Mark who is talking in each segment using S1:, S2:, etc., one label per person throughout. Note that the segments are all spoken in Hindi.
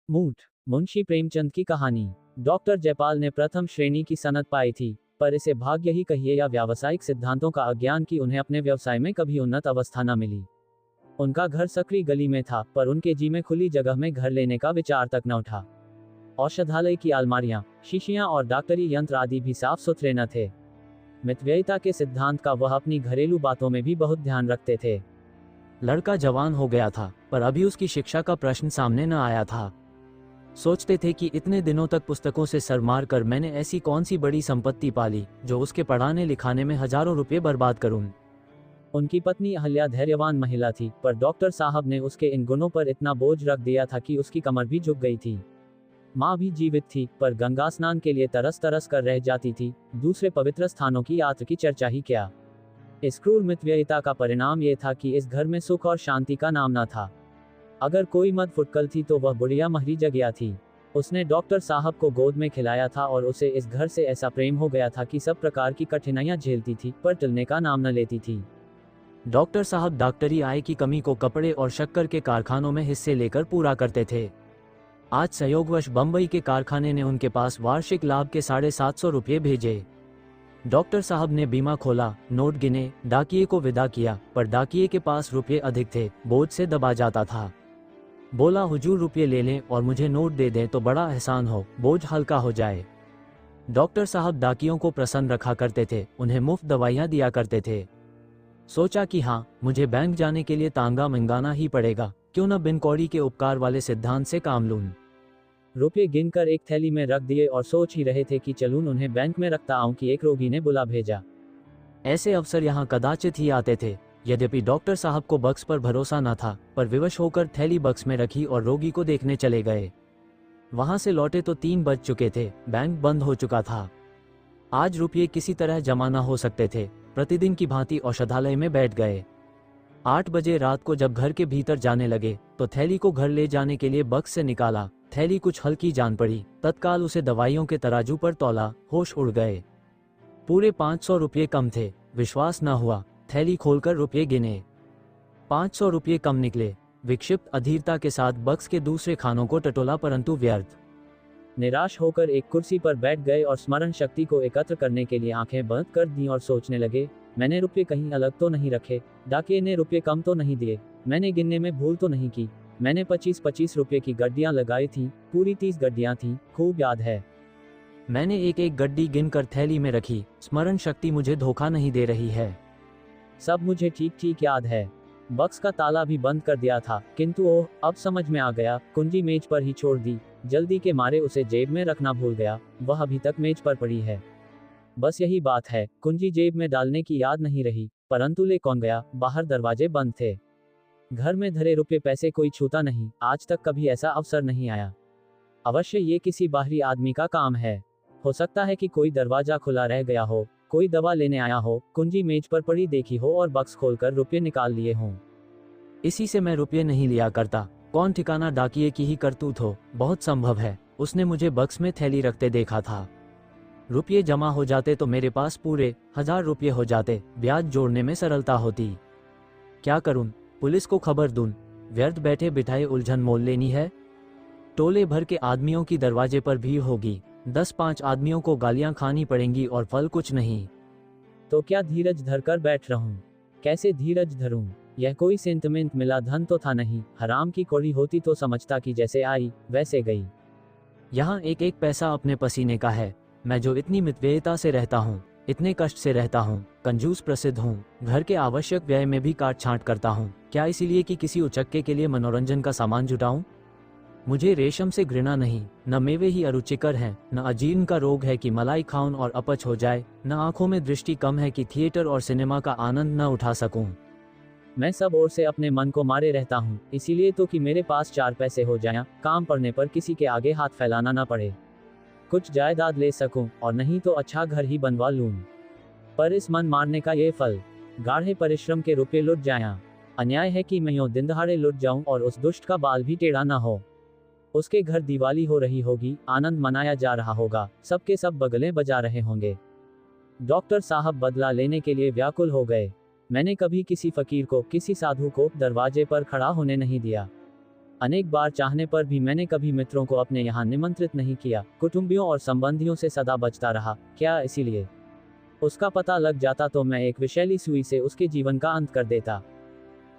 S1: मूठ मुंशी प्रेमचंद की कहानी। डॉक्टर जयपाल ने प्रथम श्रेणी की सनद पाई थी, पर इसे भाग्य ही कहिए या व्यावसायिक सिद्धांतों का अज्ञान कि उन्हें अपने व्यवसाय में कभी उन्नत अवस्था न मिली। उनका घर सकरी गली में था, पर उनके जी में खुली जगह में घर लेने का विचार तक न उठा। औषधालय की अलमारियां, शीशियां और डॉक्टरी यंत्र आदि भी साफ सुथरे न थे। मितव्ययिता के सिद्धांत का वह अपनी घरेलू बातों में भी बहुत ध्यान रखते थे।
S2: लड़का जवान हो गया था, पर अभी उसकी शिक्षा का प्रश्न सामने न आया था। सोचते थे कि इतने दिनों तक पुस्तकों से सर मार कर मैंने ऐसी कौन सी बड़ी संपत्ति पाली जो उसके पढ़ाने लिखाने में हजारों रुपए बर्बाद करूं।
S1: उनकी पत्नी अहल्या धैर्यवान महिला थी, पर डॉक्टर साहब ने उसके इन गुणों पर इतना बोझ रख दिया था कि उसकी कमर भी झुक गई थी। माँ भी जीवित थी, पर गंगा स्नान के लिए तरस तरस कर रह जाती थी। दूसरे पवित्र स्थानों की यात्रा की चर्चा ही क्या। इस क्रूर मितव्ययिता का परिणाम ये था कि इस घर में सुख और शांति का नाम न था। अगर कोई मद फुटकल थी तो वह बुढ़िया महरी जगिया थी। उसने डॉक्टर साहब को गोद में खिलाया था और उसे इस घर से ऐसा प्रेम हो गया था कि सब प्रकार की कठिनाइयां झेलती थी, पर टलने का नाम न लेती थी।
S2: डॉक्टर साहब डॉक्टरी आय की कमी को कपड़े और शक्कर के कारखानों में हिस्से लेकर पूरा करते थे। आज संयोगवश बंबई के कारखाने ने उनके पास वार्षिक लाभ के 750 रुपये भेजे। डॉक्टर साहब ने बीमा खोला, नोट गिने, डाकिये को विदा किया, पर डाकिये के पास रुपये अधिक थे, बोझ से दबा जाता था। बोला, हुजूर रुपये ले लें और मुझे नोट दे दें तो बड़ा एहसान हो, बोझ हल्का हो जाए। डॉक्टर साहब डाकियों को प्रसन्न रखा करते थे, उन्हें मुफ्त दवाइयाँ दिया करते थे। सोचा कि हाँ, मुझे बैंक जाने के लिए तांगा मंगाना ही पड़ेगा, क्यों न बिन कौड़ी के उपकार वाले सिद्धांत से काम लूं।
S1: रुपये गिनकर एक थैली में रख दिए और सोच ही रहे थे कि चलूं उन्हें बैंक में रखता आऊं कि एक रोगी ने बुला भेजा।
S2: ऐसे अवसर यहाँ कदाचित ही आते थे। यद्यपि डॉक्टर साहब को बक्स पर भरोसा न था, पर विवश होकर थैली बक्स में रखी और रोगी को देखने चले गए। वहां से लौटे तो 3 बज चुके थे, बैंक बंद हो चुका था। आज रुपये किसी तरह जमा न हो सकते थे। प्रतिदिन की भांति औषधालय में बैठ गए। 8 बजे रात को जब घर के भीतर जाने लगे तो थैली को घर ले जाने के लिए बक्स से निकाला। थैली कुछ हल्की जान पड़ी, तत्काल उसे दवाइयों के तराजू पर तौला, होश उड़ गए। पूरे 500 रुपये कम थे। विश्वास न हुआ, थैली खोलकर रुपये गिने। 500 रुपये कम निकले। विक्षिप्त अधीरता के साथ बक्स के दूसरे खानों को टटोला, परंतु व्यर्थ।
S1: निराश होकर एक कुर्सी पर बैठ गए और स्मरण शक्ति को एकत्र करने के लिए आंखें बंद कर दी और सोचने लगे, मैंने रुपये कहीं अलग तो नहीं रखे, डाकिये ने रुपये कम तो नहीं दिए, मैंने गिनने में भूल तो नहीं की, मैंने 25-25 रुपये की गड्डियां लगाई थी, पूरी 30 गड्डियां थी, खूब याद है।
S2: मैंने एक एक गड्डी गिनकर थैली में रखी। स्मरण शक्ति मुझे धोखा नहीं दे रही है।
S1: सब मुझे ठीक ठीक याद है। बक्स का ताला भी बंद कर दिया था, किंतु ओह, अब समझ में आ गया, कुंजी मेज पर ही छोड़ दी। जल्दी के मारे उसे जेब में रखना भूल गया, वह अभी तक मेज पर पड़ी है। बस यही बात है, कुंजी जेब में डालने की याद नहीं रही, परंतु ले कौन गया, बाहर दरवाजे बंद थे। घर में धरे रुपये पैसे कोई छूता नहीं, आज तक कभी ऐसा अवसर नहीं आया। अवश्य ये किसी बाहरी आदमी का काम है। हो सकता है कि कोई दरवाजा खुला रह गया हो, कोई दवा लेने आया हो, कुंजी मेज पर पड़ी देखी हो और बक्स खोलकर रुपये निकाल लिए हों।
S2: इसी से मैं रुपये नहीं लिया करता। कौन ठिकाना डाकिये की ही करतूत हो, बहुत संभव है। उसने मुझे बक्स में थैली रखते देखा था। रुपये जमा हो जाते तो मेरे पास पूरे 1000 रुपये हो जाते, ब्याज जोड़ने में सरलता होती। क्या करूं, पुलिस को खबर दूं, व्यर्थ बैठे बिठाए उलझन मोल लेनी है। टोले भर के आदमियों की दरवाजे पर भीड़ होगी, 10-5 आदमियों को गालियां खानी पड़ेंगी और फल कुछ नहीं।
S1: तो क्या धीरज धरकर बैठ रहूं? कैसे धीरज धरूं? यह कोई सेंटिमेंट मिला धन तो था नहीं, हराम की कौड़ी होती तो समझता कि जैसे आई वैसे गई।
S2: यहाँ एक एक पैसा अपने पसीने का है। मैं जो इतनी मितव्ययिता से रहता हूँ, इतने कष्ट से रहता हूँ, कंजूस प्रसिद्ध हूँ, घर के आवश्यक व्यय में भी काट छांट करता हूँ, क्या इसीलिए कि किसी उचक्के के लिए मनोरंजन का सामान जुटाऊं? मुझे रेशम से घृणा नहीं, न मेवे ही अरुचिकर हैं, न अजीर्ण का रोग है कि मलाई खाऊं और अपच हो जाए, न आंखों में दृष्टि कम है कि थिएटर और सिनेमा का आनंद न उठा सकूं।
S1: मैं सब ओर से अपने मन को मारे रहता हूँ, इसीलिए तो कि मेरे पास 4 पैसे हो जाएं, काम पड़ने पर किसी के आगे हाथ फैलाना ना पड़े, कुछ जायदाद ले सकूं, और नहीं तो अच्छा घर ही बनवा लूं। पर इस मन मारने का ये फल, गाढ़े परिश्रम के रुपये लुट जाया। अन्याय है कि मैं यूं दिन दहाड़े लुट जाऊं और उस दुष्ट का बाल भी टेढ़ा ना हो। उसके घर दिवाली हो रही होगी, आनंद मनाया जा रहा होगा, सबके सब बगलें बजा रहे होंगे। डॉक्टर साहब बदला लेने के लिए व्याकुल हो गए। मैंने कभी किसी फकीर को, किसी साधु को दरवाजे पर खड़ा होने नहीं दिया। अनेक बार चाहने पर भी मैंने कभी मित्रों को अपने यहाँ निमंत्रित नहीं किया, कुटुंबियों और संबंधियों से सदा बचता रहा। क्या इसीलिए उसका पता लग जाता तो मैं एक विषैली सुई से उसके जीवन का अंत कर देता।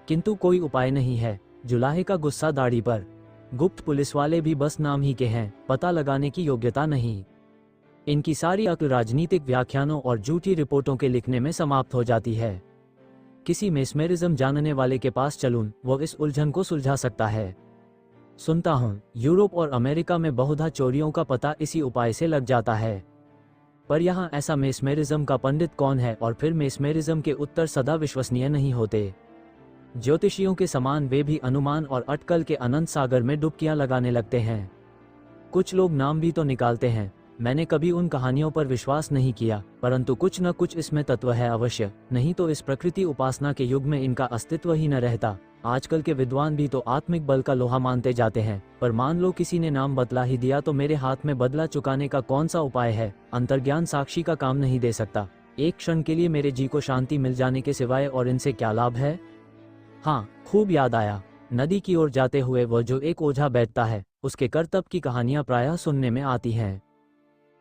S2: किंतु कोई उपाय नहीं है। जुलाहे का गुस्सा दाढ़ी पर। गुप्त पुलिस वाले भी बस नाम ही के हैं, पता लगाने की योग्यता नहीं। इनकी सारी अक्ल राजनीतिक व्याख्यानों और झूठी रिपोर्टों के लिखने में समाप्त हो जाती है। किसी मेस्मेरिज्म जानने वाले के पास चलूं, वो इस उलझन को सुलझा सकता है। सुनता हूँ यूरोप और अमेरिका में बहुधा चोरियों का पता इसी उपाय से लग जाता है। पर यहाँ ऐसा मेस्मेरिज्म का पंडित कौन है? और फिर मेस्मेरिज्म के उत्तर सदा विश्वसनीय नहीं होते। ज्योतिषियों के समान वे भी अनुमान और अटकल के अनंत सागर में डुबकियां लगाने लगते हैं। कुछ लोग नाम भी तो निकालते हैं। मैंने कभी उन कहानियों पर विश्वास नहीं किया, परंतु कुछ न कुछ इसमें तत्व है अवश्य, नहीं तो इस प्रकृति उपासना के युग में इनका अस्तित्व ही न रहता। आजकल के विद्वान भी तो आत्मिक बल का लोहा मानते जाते हैं, पर मान लो किसी ने नाम बतला ही दिया तो मेरे हाथ में बदला चुकाने का कौन सा उपाय है? अंतर्ज्ञान साक्षी का काम नहीं दे सकता। एक क्षण के लिए मेरे जी को शांति मिल जाने के सिवाय और इनसे क्या लाभ है? हाँ, खूब याद आया। नदी की ओर जाते हुए वो जो एक ओझा बैठता है, उसके करतब की कहानियां प्रायः सुनने में आती हैं।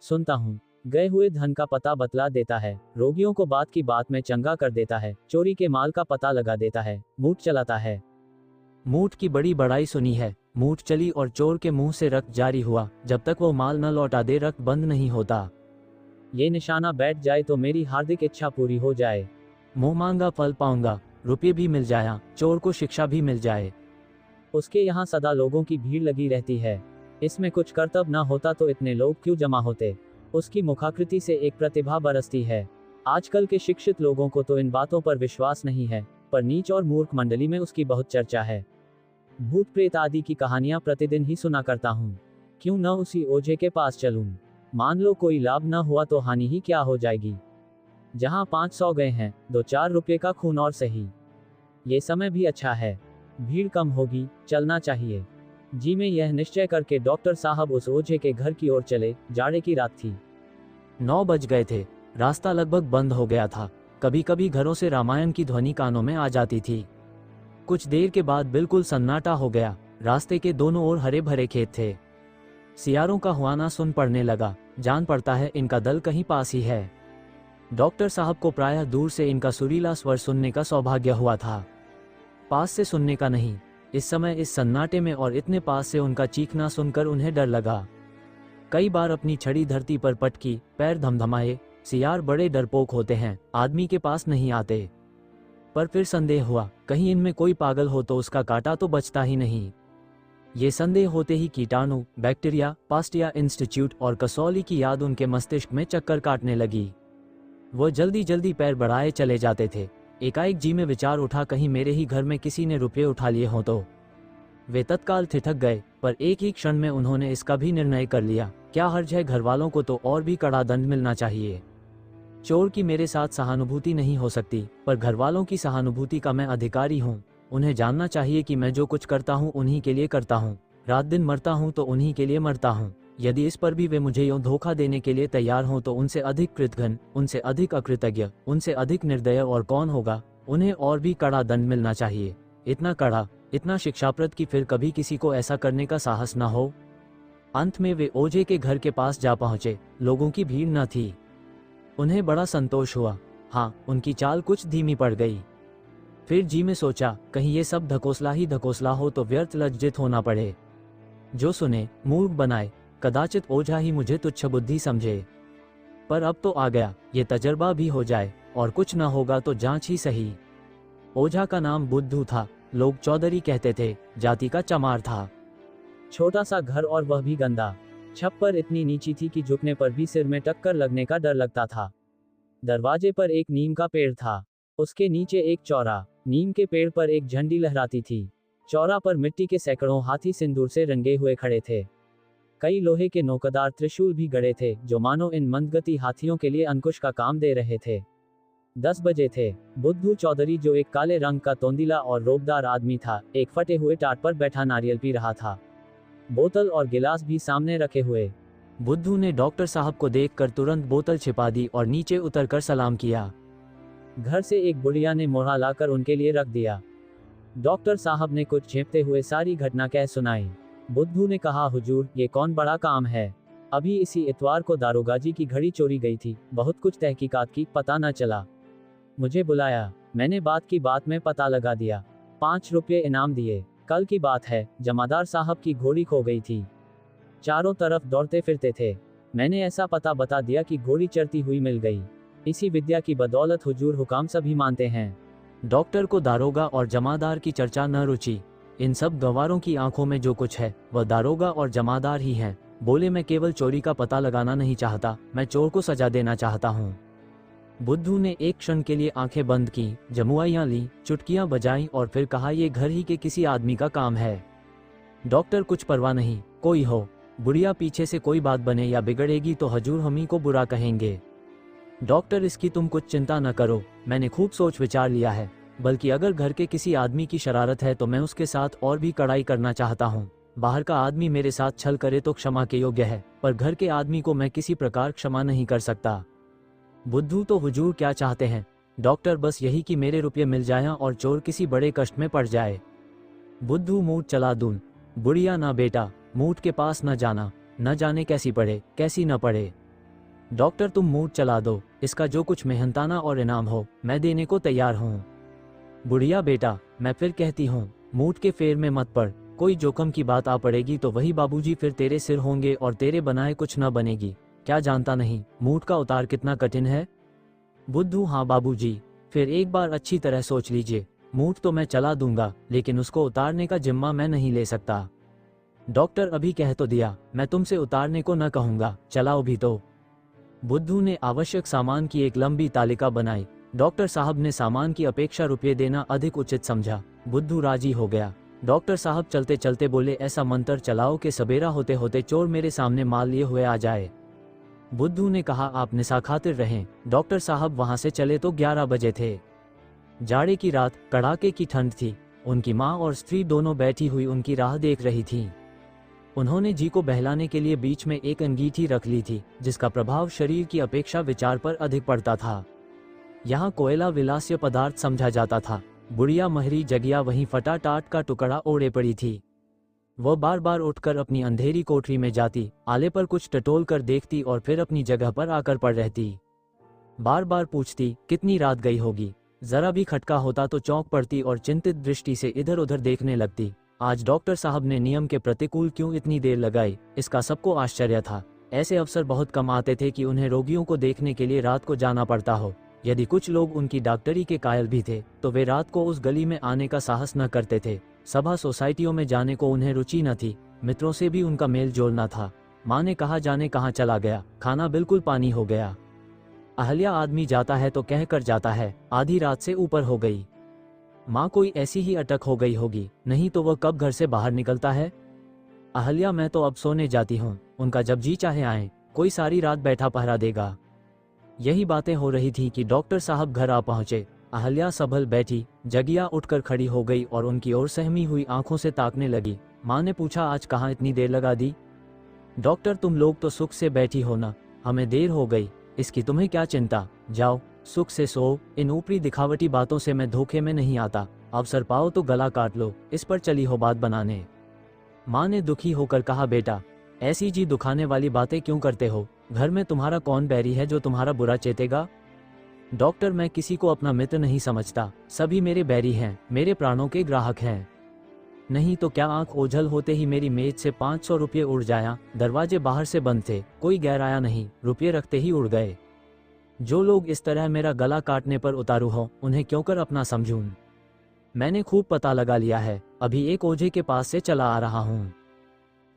S1: सुनता हूँ, गए हुए धन का पता बतला देता है, रोगियों को बात की बात में चंगा कर देता है, चोरी के माल का पता लगा देता है, मूठ चलाता है।
S2: मूठ की बड़ी बड़ाई सुनी है। मूठ चली और चोर के मुंह से रक्त जारी हुआ। जब तक वो माल न लौटा दे रक्त बंद नहीं होता।
S1: ये निशाना बैठ जाए तो मेरी हार्दिक इच्छा पूरी हो जाए।
S2: मुंह मांगा फल पाऊंगा, रुपये भी मिल जाया, चोर को शिक्षा भी मिल जाए।
S1: उसके यहाँ सदा लोगों की भीड़ लगी रहती है। इसमें कुछ कर्तव्य न होता तो इतने लोग क्यों जमा होते? उसकी मुखाकृति से एक प्रतिभा बरसती है। आजकल के शिक्षित लोगों को तो इन बातों पर विश्वास नहीं है, पर नीच और मूर्ख मंडली में उसकी बहुत चर्चा है। भूत प्रेत आदि की कहानियां प्रतिदिन ही सुना करता हूँ। क्यों न उसी ओझे के पास चलूं? मान लो कोई लाभ न हुआ तो हानि ही क्या हो जाएगी। जहाँ 500 गए हैं, 2-4 रुपये का खून और सही। ये समय भी अच्छा है, भीड़ कम होगी, चलना चाहिए। जी में यह निश्चय करके डॉक्टर साहब उस ओझे के घर की ओर चले। जाड़े की रात थी।
S2: 9 बज गए थे। रास्ता लगभग बंद हो गया था। कभी कभी घरों से रामायण की ध्वनि कानों में आ जाती थी। कुछ देर के बाद बिल्कुल सन्नाटा हो गया। रास्ते के दोनों ओर हरे भरे खेत थे। सियारों का हुआना सुन पड़ने लगा। जान पड़ता है इनका दल कहीं पास ही है। डॉक्टर साहब को प्रायः दूर से इनका सुरीला स्वर सुनने का सौभाग्य हुआ था, पास से सुनने का नहीं। इस समय इस सन्नाटे में और इतने पास से उनका चीखना सुनकर उन्हें डर लगा। कई बार अपनी छड़ी धरती पर पटकी, पैर धमधमाए। सियार बड़े डरपोक होते हैं, आदमी के पास नहीं आते। पर फिर संदेह हुआ, कहीं इनमें कोई पागल हो तो उसका कांटा तो बचता ही नहीं। ये संदेह होते ही कीटाणु, बैक्टीरिया, पास्टिया इंस्टीट्यूट और कसौली की याद उनके मस्तिष्क में चक्कर काटने लगी। वो जल्दी जल्दी पैर बढ़ाए चले जाते थे। एकाएक जी में विचार उठा, कहीं मेरे ही घर में किसी ने रुपये उठा लिए हों तो। वे तत्काल ठिठक गए, पर एक ही क्षण में उन्होंने इसका भी निर्णय कर लिया, क्या हर्ज है, घर वालों को तो और भी कड़ा दंड मिलना चाहिए। चोर की मेरे साथ सहानुभूति नहीं हो सकती, पर घर वालों की सहानुभूति का मैं अधिकारी हूँ। उन्हें जानना चाहिए कि मैं जो कुछ करता हूँ उन्हीं के लिए करता हूँ। रात दिन मरता हूँ तो उन्हीं के लिए मरता हूँ। यदि इस पर भी वे मुझे यूं धोखा देने के लिए तैयार हों तो उनसे अधिक कृतघ्न, उनसे अधिक अकृतज्ञ, उनसे अधिक निर्दय और कौन होगा। उन्हें और भी कड़ा दंड मिलना चाहिए, इतना कड़ा, इतना शिक्षाप्रद कि फिर कभी किसी को ऐसा करने का साहस न हो। अंत में वे ओझे के घर के पास जा पहुंचे। लोगों की भीड़ न थी। उन्हें बड़ा संतोष हुआ। हाँ, उनकी चाल कुछ धीमी पड़ गई। फिर जी में सोचा, कहीं ये सब धकोसला ही धकोसला हो तो व्यर्थ लज्जित होना पड़े। जो सुने मूर्ख बनाए, कदाचित ओझा ही मुझे तुच्छ बुद्धि समझे। पर अब तो आ गया, ये तजर्बा भी हो जाए, और कुछ न होगा तो जांच ही सही। ओझा का नाम बुद्धू था। लोग चौधरी कहते थे। जाति का चमार था।
S1: छोटा सा घर और वह भी गंदा। छप्पर इतनी नीची थी कि झुकने पर भी सिर में टक्कर लगने का डर लगता था। दरवाजे पर एक नीम का पेड़ था, उसके नीचे एक चौरा। नीम के पेड़ पर एक झंडी लहराती थी। चौरा पर मिट्टी के सैकड़ों हाथी सिंदूर से रंगे हुए खड़े थे। कई लोहे के नोकदार त्रिशूल भी गड़े थे, जो मानो इन मंदगति हाथियों के लिए अंकुश का काम दे रहे थे। 10 बजे थे। बुद्धू चौधरी, जो एक काले रंग का तोंदिला और रोबदार आदमी था, एक फटे हुए टाट पर बैठा नारियल पी रहा था, बोतल और गिलास भी सामने रखे हुए।
S2: बुद्धू ने डॉक्टर साहब को देखकर तुरंत बोतल छिपा दी और नीचे उतरकर सलाम किया।
S1: घर से एक बुढ़िया ने मोढ़ा लाकर उनके लिए रख दिया। डॉक्टर साहब ने कुछ झेपते हुए सारी घटना कह सुनाई। बुद्धू ने कहा, हुजूर, ये कौन बड़ा काम है। अभी इसी इतवार को दारोगा जी की घड़ी चोरी गई थी। बहुत कुछ तहकीकात की, पता न चला। मुझे बुलाया, मैंने बात की बात में पता लगा दिया। 5 रुपये इनाम दिए। कल की बात है, जमादार साहब की घोड़ी खो गई थी। चारों तरफ दौड़ते फिरते थे। मैंने ऐसा पता बता दिया कि घोड़ी चरती हुई मिल गई। इसी विद्या की बदौलत हुजूर हुकाम सभी मानते हैं।
S2: डॉक्टर को दारोगा और जमादार की चर्चा न रुचि। इन सब गंवारों की आंखों में जो कुछ है वह दारोगा और जमादार ही हैं। बोले, मैं केवल चोरी का पता लगाना नहीं चाहता, मैं चोर को सजा देना चाहता हूँ। बुद्धू ने एक क्षण के लिए आंखें बंद की, जमुआइयां ली, चुटकियां बजाईं और फिर कहा, ये घर ही के किसी आदमी का काम है। डॉक्टर, कुछ परवाह नहीं, कोई हो, बुढ़िया पीछे से कोई बात बने या बिगड़ेगी तो हजूर हम ही को बुरा कहेंगे। डॉक्टर, इसकी तुम कुछ चिंता न करो, मैंने खूब सोच विचार लिया है। बल्कि अगर घर के किसी आदमी की शरारत है तो मैं उसके साथ और भी कड़ाई करना चाहता हूँ। बाहर का आदमी मेरे साथ छल करे तो क्षमा के योग्य है, पर घर के आदमी को मैं किसी प्रकार क्षमा नहीं कर सकता। बुद्धू, तो हुजूर क्या चाहते हैं? डॉक्टर, बस यही कि मेरे रुपये मिल जाएं और चोर किसी बड़े कष्ट में पड़ जाए। बुद्धू, मूठ चला दूं। बुढ़िया, ना बेटा, मूठ के पास न जाना, न जाने कैसी पड़े कैसी न पड़े। डॉक्टर, तुम मूठ चला दो, इसका जो कुछ मेहनताना और इनाम हो मैं देने को तैयार हूँ। बुढ़िया, बेटा, मैं फिर कहती हूँ, मूठ के फेर में मत पड़। कोई जोखम की बात आ पड़ेगी तो वही बाबूजी फिर तेरे सिर होंगे और तेरे बनाए कुछ न बनेगी। क्या जानता नहीं मूठ का उतार कितना कठिन है? बुद्धू, हाँ बाबूजी, फिर एक बार अच्छी तरह सोच लीजिए। मूठ तो मैं चला दूंगा, लेकिन उसको उतारने का जिम्मा मैं नहीं ले सकता। डॉक्टर, अभी कह तो दिया, मैं तुमसे उतारने को न कहूंगा, चलाओ भी तो। बुद्धू ने आवश्यक सामान की एक लंबी तालिका बनाई। डॉक्टर साहब ने सामान की अपेक्षा रुपये देना अधिक उचित समझा। बुद्धू राजी हो गया। डॉक्टर साहब चलते चलते बोले, ऐसा मंत्र चलाओ कि सबेरा होते होते चोर मेरे सामने माल लिए हुए आ जाए। बुद्धू ने कहा, आप निशा खातिर रहें। डॉक्टर साहब वहां से चले तो 11 बजे थे। जाड़े की रात, कड़ाके की ठंड थी। उनकी माँ और स्त्री दोनों बैठी हुई उनकी राह देख रही थी। उन्होंने जी को बहलाने के लिए बीच में एक अंगीठी रख ली थी, जिसका प्रभाव शरीर की अपेक्षा विचार पर अधिक पड़ता था। यहाँ कोयला विलास्य पदार्थ समझा जाता था। बुढ़िया महरी जगिया वहीं फटा टाट का टुकड़ा ओढ़े पड़ी थी। वह बार बार उठकर अपनी अंधेरी कोठरी में जाती, आले पर कुछ टटोल कर देखती और फिर अपनी जगह पर आकर पड़ रहती। बार बार पूछती, कितनी रात गई होगी। जरा भी खटका होता तो चौंक पड़ती और चिंतित दृष्टि से इधर उधर देखने लगती। आज डॉक्टर साहब ने नियम के प्रतिकूल क्यों इतनी देर लगाई, इसका सबको आश्चर्य था। ऐसे अवसर बहुत कम आते थे कि उन्हें रोगियों को देखने के लिए रात को जाना पड़ता हो। यदि कुछ लोग उनकी डॉक्टरी के कायल भी थे तो वे रात को उस गली में आने का साहस न करते थे। सभा सोसाइटियों में जाने को उन्हें रुचि न थी। मित्रों से भी उनका मेल जोल न था। माँ ने कहा, जाने कहाँ चला गया, खाना बिल्कुल पानी हो गया। अहल्या, आदमी जाता है तो कह कर जाता है, आधी रात से ऊपर हो गई। माँ, कोई ऐसी ही अटक हो गई होगी, नहीं तो वह कब घर से बाहर निकलता है। अहल्या, मैं तो अब सोने जाती हूँ, उनका जब जी चाहे आए, कोई सारी रात बैठा पहरा देगा। यही बातें हो रही थी कि डॉक्टर साहब घर आ पहुंचे। अहल्या संभल बैठी, जगिया उठकर खड़ी हो गई और उनकी ओर सहमी हुई आंखों से ताकने लगी। माँ ने पूछा, आज कहाँ इतनी देर लगा दी? डॉक्टर, तुम लोग तो सुख से बैठी हो ना, हमें देर हो गई, इसकी तुम्हें क्या चिंता। जाओ सुख से सो, इन ऊपरी दिखावटी बातों से मैं धोखे में नहीं आता। अवसर पाओ तो गला काट लो, इस पर चली हो बात बनाने। माँ ने दुखी होकर कहा, बेटा ऐसी जी दुखाने वाली बातें क्यों करते हो? घर में तुम्हारा कौन बैरी है जो तुम्हारा बुरा चेतेगा? डॉक्टर, मैं किसी को अपना मित्र नहीं समझता, सभी मेरे बैरी हैं, मेरे प्राणों के ग्राहक हैं। नहीं तो क्या आंख ओझल होते ही मेरी मेज से 500 रुपये उड़ जाया। दरवाजे बाहर से बंद थे, कोई गैर आया नहीं, रुपये रखते ही उड़ गए। जो लोग इस तरह मेरा गला काटने पर उतारू हो, उन्हें क्यों कर अपना समझूं? मैंने खूब पता लगा लिया है, अभी एक ओझे के पास से चला आ रहा हूँ।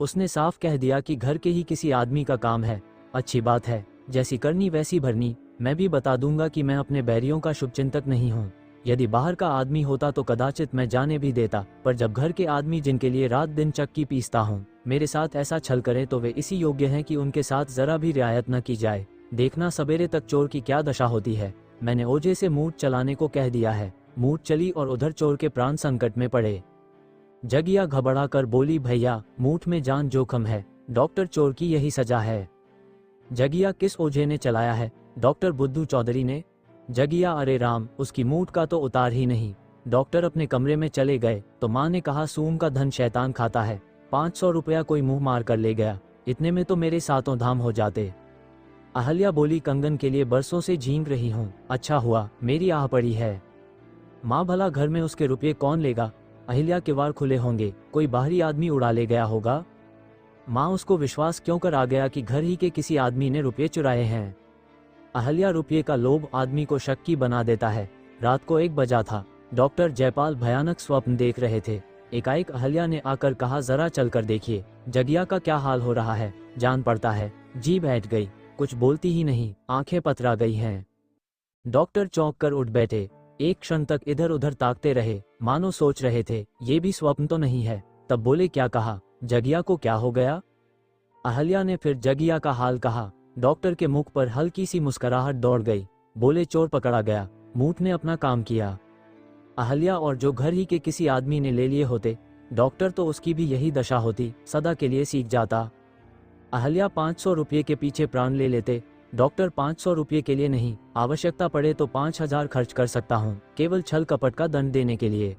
S2: उसने साफ कह दिया कि घर के ही किसी आदमी का काम है। अच्छी बात है, जैसी करनी वैसी भरनी। मैं भी बता दूंगा कि मैं अपने बैरियों का शुभचिंतक नहीं हूँ। यदि बाहर का आदमी होता तो कदाचित मैं जाने भी देता, पर जब घर के आदमी जिनके लिए रात दिन चक्की पीसता हूँ मेरे साथ ऐसा छल करे तो वे इसी योग्य हैं कि उनके साथ जरा भी रियायत न की जाए। देखना सवेरे तक चोर की क्या दशा होती है। मैंने ओझे से मूठ चलाने को कह दिया है। मूठ चली और उधर चोर के प्राण संकट में पड़े। जगिया घबरा कर बोली, भैया मूठ में जान जोखम है, डॉक्टर चोर की यही सजा है। जगिया, किस ओझे ने चलाया है? डॉक्टर बुद्धू चौधरी ने। जगिया, अरे राम, उसकी मूठ का तो उतार ही नहीं। डॉक्टर अपने कमरे में चले गए तो माँ ने कहा, सूम का धन शैतान खाता है, 500 रुपया कोई मुंह मार कर ले गया, इतने में तो मेरे सातों धाम हो जाते। अहल्या बोली, कंगन के लिए बरसों से झींक रही हूँ, अच्छा हुआ मेरी आह पड़ी है। माँ, भला घर में उसके रुपये कौन लेगा? अहिल्या के वार खुले होंगे, कोई बाहरी आदमी उड़ा ले गया होगा। माँ, उसको विश्वास क्यों कर आ गया कि घर ही के किसी आदमी ने रुपये चुराए हैं। अहल्या, रुपये का लोभ आदमी को शक्की बना देता है। रात को 1 बजा था। डॉक्टर जयपाल भयानक स्वप्न देख रहे थे। एकाएक अहल्या ने आकर कहा, जरा चलकर देखिए जगिया का क्या हाल हो रहा है, जान पड़ता है। जी बैठ गई, कुछ बोलती ही नहीं, आंखें पतरा गई हैं। डॉक्टर चौंक कर उठ बैठे, एक क्षण तक इधर उधर ताकते रहे, मानो सोच रहे थे ये भी स्वप्न तो नहीं है। तब बोले, क्या कहा? जगिया को क्या हो गया? अहल्या ने फिर जगिया का हाल कहा। डॉक्टर के मुख पर हल्की सी मुस्कुराहट दौड़ गई। बोले, चोर पकड़ा गया, मूठ ने अपना काम किया। अहल्या और जो घर ही के किसी आदमी ने ले लिए होते, डॉक्टर तो उसकी भी यही दशा होती, सदा के लिए सीख जाता। अहल्या 500 रुपये के पीछे प्राण ले लेते, डॉक्टर 500 रुपये के लिए नहीं, आवश्यकता पड़े तो 5000 खर्च कर सकता हूँ, केवल छल कपट का दंड देने के लिए।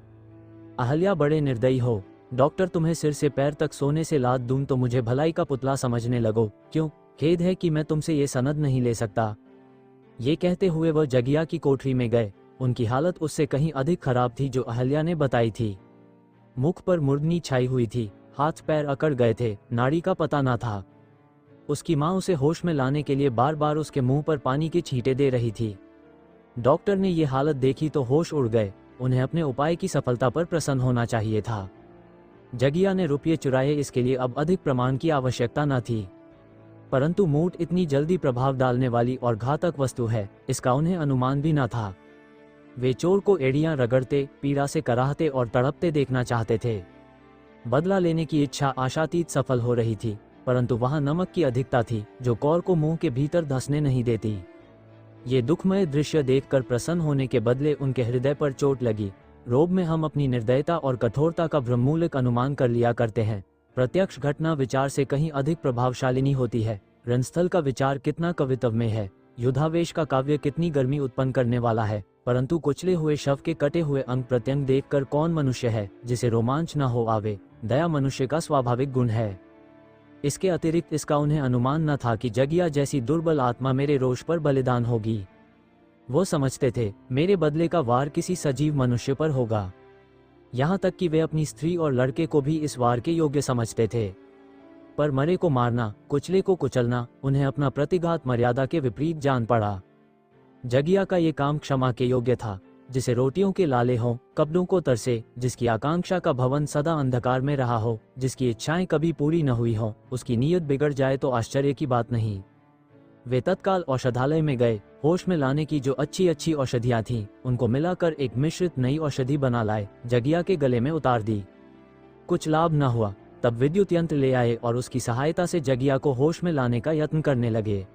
S2: अहल्या, बड़े निर्दयी हो। डॉक्टर, तुम्हें सिर से पैर तक सोने से लाद दूं तो मुझे भलाई का पुतला समझने लगो, क्यों? खेद है कि मैं तुमसे ये सनद नहीं ले सकता। ये कहते हुए वह जगिया की कोठरी में गए। उनकी हालत उससे कहीं अधिक खराब थी जो अहल्या ने बताई थी। मुख पर मुर्दनी छाई हुई थी, हाथ पैर अकड़ गए थे, नाड़ी का पता ना था। उसकी माँ उसे होश में लाने के लिए बार बार उसके मुंह पर पानी के छींटे दे रही थी। डॉक्टर ने ये हालत देखी तो होश उड़ गए। उन्हें अपने उपाय की सफलता पर प्रसन्न होना चाहिए था। जगिया ने रुपये चुराए, इसके लिए अब अधिक प्रमाण की आवश्यकता न थी, परंतु मूठ इतनी जल्दी प्रभाव डालने वाली और घातक वस्तु है, इसका उन्हें अनुमान भी न था। वे चोर को एड़ियां रगड़ते, पीड़ा से कराहते और तड़पते देखना चाहते थे। बदला लेने की इच्छा आशातीत सफल हो रही थी, परंतु वहां नमक की अधिकता थी जो कौर को मुंह के भीतर धंसने नहीं देती। ये दुखमय दृश्य देखकर प्रसन्न होने के बदले उनके हृदय पर चोट लगी। रोब में हम अपनी निर्दयता और कठोरता का भ्रममूलक अनुमान कर लिया करते हैं। प्रत्यक्ष घटना विचार से कहीं अधिक प्रभावशालिनी होती है। रणस्थल का विचार कितना कवित्वमय है, युद्धावेश का काव्य कितनी गर्मी उत्पन्न करने वाला है, परंतु कुचले हुए शव के कटे हुए अंग प्रत्यंग देखकर कौन मनुष्य है जिसे रोमांच न हो आवे। दया मनुष्य का स्वाभाविक गुण है। इसके अतिरिक्त इसका उन्हें अनुमान न था कि जगिया जैसी दुर्बल आत्मा मेरे रोष पर बलिदान होगी। वो समझते थे मेरे बदले का वार किसी सजीव मनुष्य पर होगा। यहाँ तक कि वे अपनी स्त्री और लड़के को भी इस वार के योग्य समझते थे। पर मरे को मारना, कुचले को कुचलना उन्हें अपना प्रतिघात मर्यादा के विपरीत जान पड़ा। जगिया का ये काम क्षमा के योग्य था। जिसे रोटियों के लाले हों, कपड़ों को तरसे, जिसकी आकांक्षा का भवन सदा अंधकार में रहा हो, जिसकी इच्छाएं कभी पूरी न हुई हों, उसकी नीयत बिगड़ जाए तो आश्चर्य की बात नहीं। वे तत्काल औषधालय में गए। होश में लाने की जो अच्छी अच्छी औषधियां थीं, उनको मिलाकर एक मिश्रित नई औषधि बना लाए, जगिया के गले में उतार दी। कुछ लाभ न हुआ। तब विद्युत यंत्र ले आए और उसकी सहायता से जगिया को होश में लाने का यत्न करने लगे।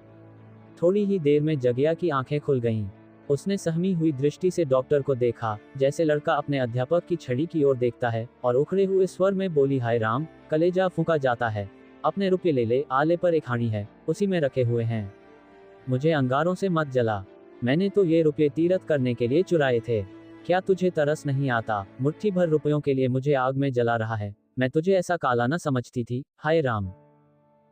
S1: थोड़ी ही देर में जगिया की आंखें खुल गईं। उसने सहमी हुई दृष्टि से डॉक्टर को देखा, जैसे लड़का अपने अध्यापक की छड़ी की ओर देखता है, और उखड़े हुए स्वर में बोली, हाय राम, कलेजा फूंका जाता है। अपने रुपये ले ले, आले पर एक हाणी है, उसी में रखे हुए हैं। मुझे अंगारों से मत जला। मैंने तो ये रुपये तीरथ करने के लिए चुराए थे। क्या तुझे तरस नहीं आता? मुट्ठी भर रुपयों के लिए मुझे आग में जला रहा है। मैं तुझे ऐसा काला न समझती थी। हाय राम।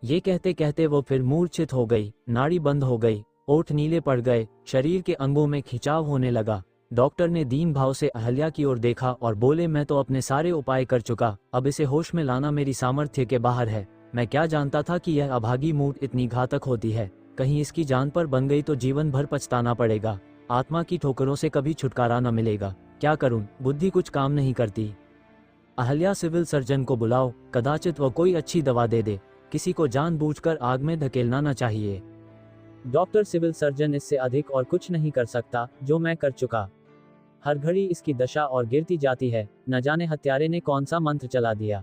S2: ये कहते कहते वो फिर मूर्छित हो गई, नाड़ी बंद हो गई, ओठ नीले पड़ गए, शरीर के अंगों में खिंचाव होने लगा। डॉक्टर ने दीन भाव से अहल्या की ओर देखा और बोले, मैं तो अपने सारे उपाय कर चुका, अब इसे होश में लाना मेरी सामर्थ्य के बाहर है। मैं क्या जानता था कि यह अभागी मूठ इतनी घातक होती है। कहीं इसकी जान पर बन गई तो जीवन भर पछताना पड़ेगा। आत्मा की ठोकरों से कभी छुटकारा न मिलेगा। क्या करूं, बुद्धि कुछ काम नहीं करती। अहल्या, सिविल सर्जन को बुलाओ, कदाचित वह कोई अच्छी दवा दे दे। किसी को जानबूझकर आग में धकेलना न चाहिए।
S1: डॉक्टर, सिविल सर्जन इससे अधिक और कुछ नहीं कर सकता जो मैं कर चुका। हर घड़ी इसकी दशा और गिरती जाती है। न जाने हत्यारे ने कौन सा मंत्र चला दिया।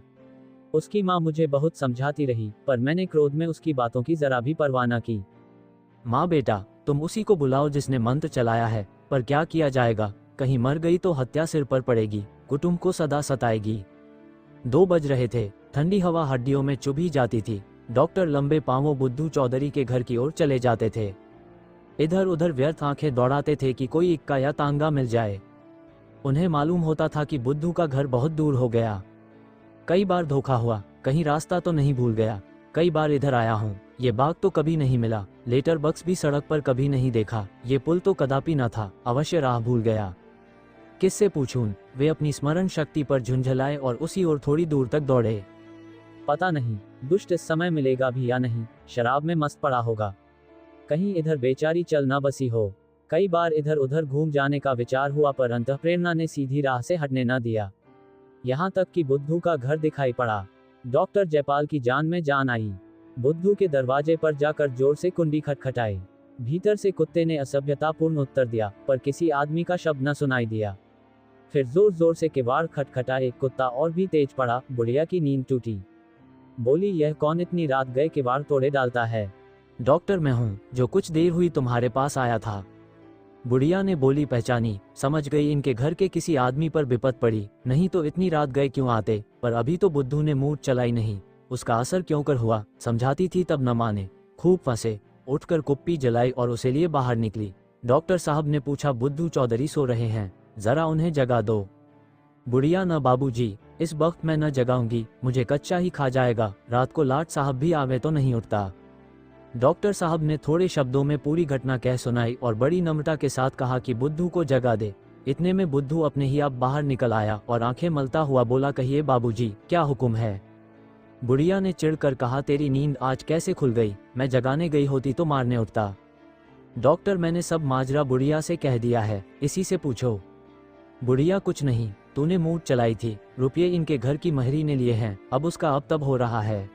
S1: उसकी माँ मुझे बहुत समझाती रही, पर मैंने क्रोध में उसकी बातों की जरा भी परवाह न की।
S2: माँ बेटा, तुम उसी को बुलाओ जिसने मंत्र चलाया है, पर क्या किया जाएगा। कहीं मर गई तो हत्या सिर पर पड़ेगी, कुटुंब को सदा सताएगी। 2 बज रहे थे। ठंडी हवा हड्डियों में चुभी जाती थी। डॉक्टर लंबे पांवों बुद्धू चौधरी के घर की ओर चले जाते थे। इधर उधर व्यर्थ आंखें दौड़ाते थे कि कोई इक्का या तांगा मिल जाए। उन्हें मालूम होता था कि बुद्धू का घर बहुत दूर हो गया। कई बार धोखा हुआ, कहीं रास्ता तो नहीं भूल गया, कई बार इधर आया हूँ, ये बाग तो कभी नहीं मिला, लेटर बक्स भी सड़क पर कभी नहीं देखा, ये पुल तो कदापि न था, अवश्य राह भूल गया। किससे पूछूं? वे अपनी स्मरण शक्ति पर झुंझलाए और उसी ओर थोड़ी दूर तक दौड़े।
S1: पता नहीं दुष्ट इस समय मिलेगा भी या नहीं, शराब में मस्त पड़ा होगा। कहीं इधर बेचारी चल न बसी हो। कई बार इधर उधर घूम जाने का विचार हुआ पर अंतःप्रेरणा ने सीधी राह से हटने न दिया। यहाँ तक कि बुद्धू का घर दिखाई पड़ा। डॉक्टर जयपाल की जान में जान आई। बुद्धू के दरवाजे पर जाकर जोर से कुंडी खटखटाई। भीतर से कुत्ते ने असभ्यतापूर्ण उत्तर दिया, पर किसी आदमी का शब्द न सुनाई दिया। फिर जोर जोर से किवाड़ खटखटाए, कुत्ता और भी तेज पड़ा। बुढ़िया की नींद टूटी। बोली, यह कौन इतनी रात गए किवाड़ तोड़े डालता है?
S2: डॉक्टर मैं हूँ, जो कुछ देर हुई तुम्हारे पास आया था। बुढ़िया ने बोली, पहचानी, समझ गई इनके घर के किसी आदमी पर विपत पड़ी, नहीं तो इतनी रात गए क्यों आते। पर अभी तो बुद्धू ने मूड चलाई नहीं, उसका असर क्यों कर हुआ। समझाती थी तब न माने, खूब फंसे। उठकर कुप्पी जलाई और उसे लिए बाहर निकली। डॉक्टर साहब ने पूछा, बुद्धू चौधरी सो रहे हैं, जरा उन्हें जगा दो। बुढ़िया, न बाबूजी, इस वक्त मैं न जगाऊंगी, मुझे कच्चा ही खा जाएगा, रात को लाट साहब भी आवे तो नहीं उठता। डॉक्टर साहब ने थोड़े शब्दों में पूरी घटना कह सुनाई और बड़ी नम्रता के साथ कहा कि बुद्धू को जगा दे। इतने में बुद्धू अपने ही आप बाहर निकल आया और आंखें मलता हुआ बोला, कहिए बाबूजी, क्या हुक्म है। बुढ़िया ने चिढ़कर कहा, तेरी नींद आज कैसे खुल गई, मैं जगाने गई होती तो मारने उठता। डॉक्टर, मैंने सब माजरा बुढ़िया से कह दिया है, इसी से पूछो। बुढ़िया, कुछ नहीं, तूने मूड चलाई थी, रुपये इनके घर की महरी ने लिए हैं, अब उसका अब तब हो रहा है।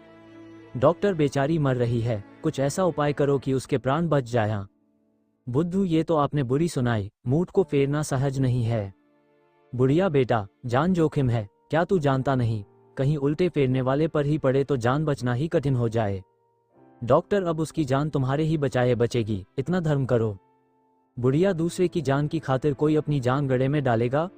S2: डॉक्टर, बेचारी मर रही है, कुछ ऐसा उपाय करो कि उसके प्राण बच जाएं। बुद्धू, ये तो आपने बुरी सुनाई, मूड को फेरना सहज नहीं है। बुढ़िया, बेटा, जान जोखिम है, क्या तू जानता नहीं, कहीं उल्टे फेरने वाले पर ही पड़े तो जान बचना ही कठिन हो जाए। डॉक्टर, अब उसकी जान तुम्हारे ही बचाए बचेगी, इतना धर्म करो। बुढ़िया, दूसरे की जान की खातिर कोई अपनी जान गड़े में डालेगा?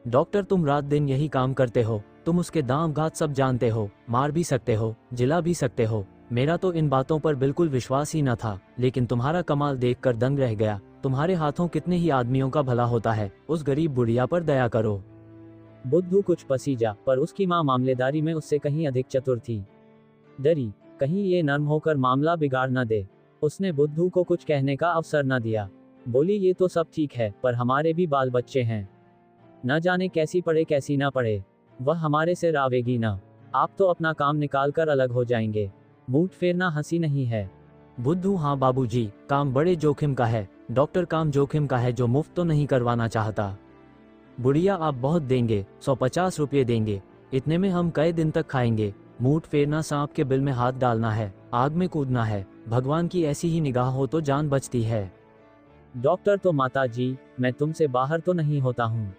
S2: डॉक्टर, तुम रात दिन यही काम करते हो, तुम उसके दाम घात सब जानते हो, मार भी सकते हो, जिला भी सकते हो। मेरा तो इन बातों पर बिल्कुल विश्वास ही न था, लेकिन तुम्हारा कमाल देखकर दंग रह गया। तुम्हारे हाथों कितने ही आदमियों का भला होता है, उस गरीब बुढ़िया पर दया करो।
S1: बुद्धू कुछ पसीजा, पर उसकी माँ मामलेदारी में उससे कहीं अधिक चतुर थी। डरी, कहीं ये नर्म होकर मामला बिगाड़ न दे। उसने बुद्धू को कुछ कहने का अवसर न दिया। बोली, ये तो सब ठीक है, पर हमारे भी बाल बच्चे हैं, न जाने कैसी पड़े कैसी ना पड़े, वह हमारे से रावेगी ना। आप तो अपना काम निकाल कर अलग हो जाएंगे, मूड फेरना हंसी नहीं है।
S2: बुद्धू, हाँ बाबूजी, काम बड़े जोखिम का है। डॉक्टर, काम जोखिम का है जो मुफ्त तो नहीं करवाना चाहता। बुढ़िया, आप बहुत देंगे, 150 रुपये देंगे, इतने में हम कई दिन तक खाएंगे। मूड फेरना सांप के बिल में हाथ डालना है, आग में कूदना है, भगवान की ऐसी ही निगाह हो तो जान बचती है।
S1: डॉक्टर, तो माता जी, मैं तुमसे बाहर तो नहीं होता हूँ,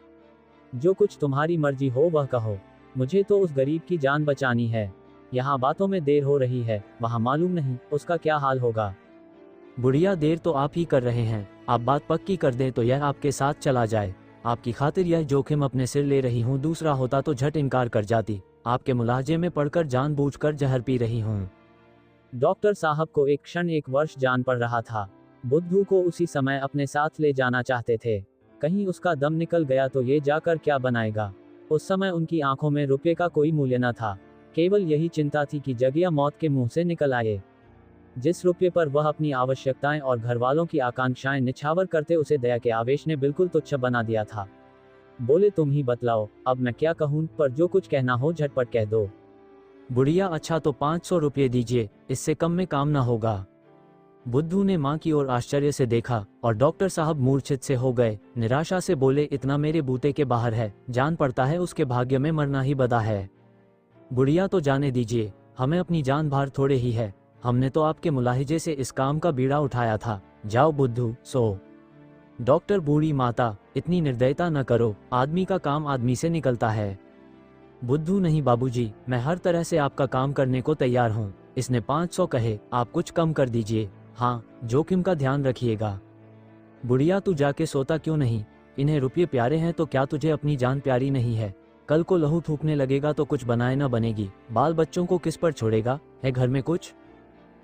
S1: जो कुछ तुम्हारी मर्जी हो वह कहो, मुझे तो उस गरीब की जान बचानी है। यहाँ बातों में देर हो रही है, वहाँ मालूम नहीं उसका क्या हाल होगा।
S2: बुढ़िया, देर तो आप ही कर रहे हैं, आप बात पक्की कर दें तो यह आपके साथ चला जाए। आपकी खातिर यह जोखिम अपने सिर ले रही हूँ, दूसरा होता तो झट इनकार कर जाती। आपके मुलाजे में पड़कर जानबूझकर जहर पी रही हूँ।
S1: डॉक्टर साहब को एक क्षण एक वर्ष जान पड़ रहा था। बुद्धू को उसी समय अपने साथ ले जाना चाहते थे। कहीं उसका दम निकल गया तो ये जाकर क्या बनाएगा। उस समय उनकी आंखों में रुपये का कोई मूल्य न था, केवल यही चिंता थी कि जगिया मौत के मुंह से निकल आए। जिस रुपये पर वह अपनी आवश्यकताएं और घरवालों की आकांक्षाएं निछावर करते, उसे दया के आवेश ने बिल्कुल तुच्छ बना दिया था। बोले, तुम ही बतलाओ, अब मैं क्या कहूं, पर जो कुछ कहना हो झटपट कह दो।
S2: बुढ़िया, अच्छा तो 500 रुपये दीजिए, इससे कम में काम ना होगा। बुद्धू ने माँ की ओर आश्चर्य से देखा और डॉक्टर साहब मूर्छित से हो गए। निराशा से बोले, इतना मेरे बूते के बाहर है, जान पड़ता है उसके भाग्य में मरना ही बदा है। बुढ़िया, तो जाने दीजिए, हमें अपनी जान भार थोड़े ही है, हमने तो आपके मुलाहिजे से इस काम का बीड़ा उठाया था। जाओ बुद्धू, सो। डॉक्टर, बूढ़ी माता, इतनी निर्दयता न करो, आदमी का काम आदमी से निकलता है। बुद्धू, नहीं बाबूजी, मैं हर तरह से आपका काम करने को तैयार हूँ। इसने 500 कहे, आप कुछ कम कर दीजिए, हाँ जोखिम का ध्यान रखिएगा। बुढ़िया, तू जाके सोता क्यों नहीं, इन्हें रुपये प्यारे हैं तो क्या तुझे अपनी जान प्यारी नहीं है। कल को लहू थूकने लगेगा तो कुछ बनाए न बनेगी, बाल बच्चों को किस पर छोड़ेगा, है घर में कुछ।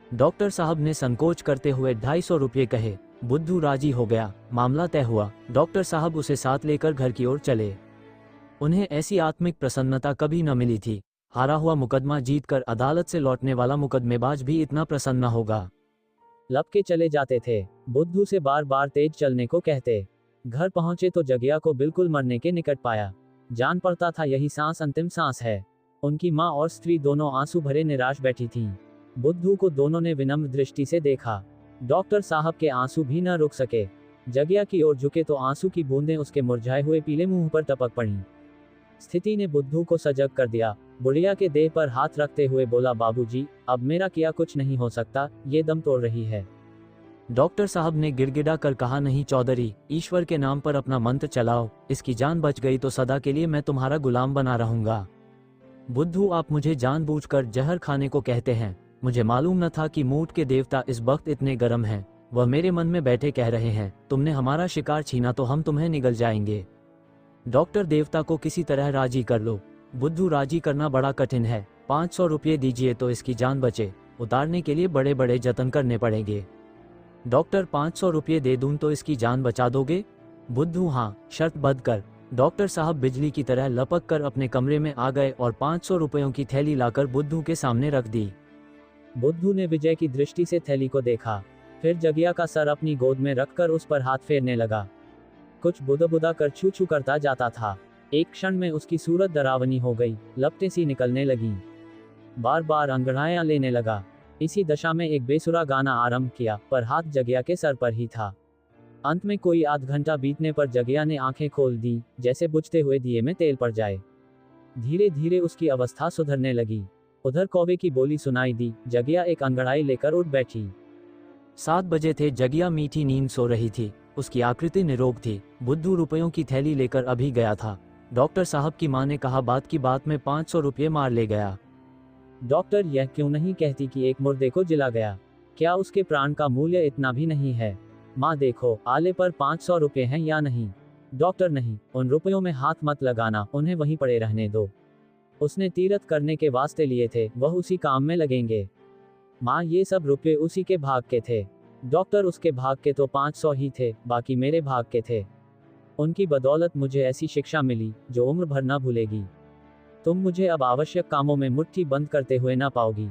S2: डॉक्टर साहब ने संकोच करते हुए 250 रुपये कहे। बुद्धू राजी हो गया, मामला तय हुआ। डॉक्टर साहब उसे साथ लेकर घर की ओर चले। उन्हें ऐसी आत्मिक प्रसन्नता कभी न मिली थी। हारा हुआ मुकदमा जीतकर अदालत से लौटने वाला मुकदमेबाज भी इतना प्रसन्न होगा।
S1: लब के चले जाते थे, बुद्धू से बार बार तेज चलने को कहते। घर पहुंचे तो जगिया को बिल्कुल मरने के निकट पाया। जान पड़ता था यही सांस अंतिम सांस है। उनकी माँ और स्त्री दोनों आंसू भरे निराश बैठी थीं। बुद्धू को दोनों ने विनम्र दृष्टि से देखा। डॉक्टर साहब के आंसू भी न रुक सके। जगिया की ओर झुके तो आंसू की बूंदें उसके मुरझाए हुए पीले मुंह पर टपक पड़ी। स्थिति ने बुद्धू को सजग कर दिया। बुढ़िया के देह पर हाथ रखते हुए बोला, बाबूजी, अब मेरा किया कुछ नहीं हो सकता, ये दम तोड़ रही है।
S2: डॉक्टर साहब ने गिड़गिड़ा कर कहा, नहीं चौधरी, ईश्वर के नाम पर अपना मंत्र चलाओ, इसकी जान बच गई तो सदा के लिए मैं तुम्हारा गुलाम बना रहूंगा। बुद्धू, आप मुझे जानबूझकर जहर खाने को कहते हैं। मुझे मालूम न था कि मूठ के देवता इस वक्त इतने गर्म हैं। वह मेरे मन में बैठे कह रहे हैं, तुमने हमारा शिकार छीना तो हम तुम्हें निगल जाएंगे। डॉक्टर, देवता को किसी तरह राजी कर लो। बुद्धू, राजी करना बड़ा कठिन है। 500 रुपये दीजिए तो इसकी जान बचे। उतारने के लिए बड़े बड़े जतन करने पड़ेंगे। डॉक्टर, 500 रुपये दे दूं तो इसकी जान बचा दोगे? बुद्धू, हाँ, शर्त बंद कर। डॉक्टर साहब बिजली की तरह लपक कर अपने कमरे में आ गए और 500 रुपयों की थैली लाकर बुद्धू के सामने रख दी।
S1: बुद्धू ने विजय की दृष्टि से थैली को देखा, फिर जगिया का सर अपनी गोद में रखकर उस पर हाथ फेरने लगा। कुछ बुदा कर छू छू करता जाता था। एक क्षण में उसकी सूरत डरावनी हो गई, लपटें सी निकलने लगीं। बार बार अंगड़ाइयां लेने लगा। इसी दशा में एक बेसुरा गाना आरंभ किया, पर हाथ जगिया के सर पर ही था। अंत में कोई आध घंटा बीतने पर जगिया ने आंखें खोल दी, जैसे बुझते हुए दिए में तेल पड़ जाए। धीरे धीरे उसकी अवस्था सुधरने लगी। उधर कौवे की बोली सुनाई दी। जगिया एक अंगड़ाई लेकर उठ बैठी।
S2: 7 बजे थे। जगिया मीठी नींद सो रही थी। उसकी आकृति निरोग थी। बुद्धू रुपयों की थैली लेकर अभी गया था। डॉक्टर साहब की मां ने कहा, बात की बात में 500 रुपये मार ले गया।
S1: डॉक्टर, यह क्यों नहीं कहती कि एक मुर्दे को जिला गया? क्या उसके प्राण का मूल्य इतना भी नहीं है? माँ देखो, आले पर 500 रुपये हैं या नहीं? डॉक्टर, नहीं, उन रुपयों में हाथ मत लगाना, उन्हें वहीं पड़े रहने दो। उसने तीरथ करने के वास्ते लिए थे, वह उसी काम में लगेंगे। माँ, ये सब रुपये उसी के भाग के थे। डॉक्टर, उसके भाग के तो 500 ही थे, बाकी मेरे भाग के थे। उनकी बदौलत मुझे ऐसी शिक्षा मिली जो उम्र भर न भूलेगी। तुम मुझे अब आवश्यक कामों में मुट्ठी बंद करते हुए न पाओगी।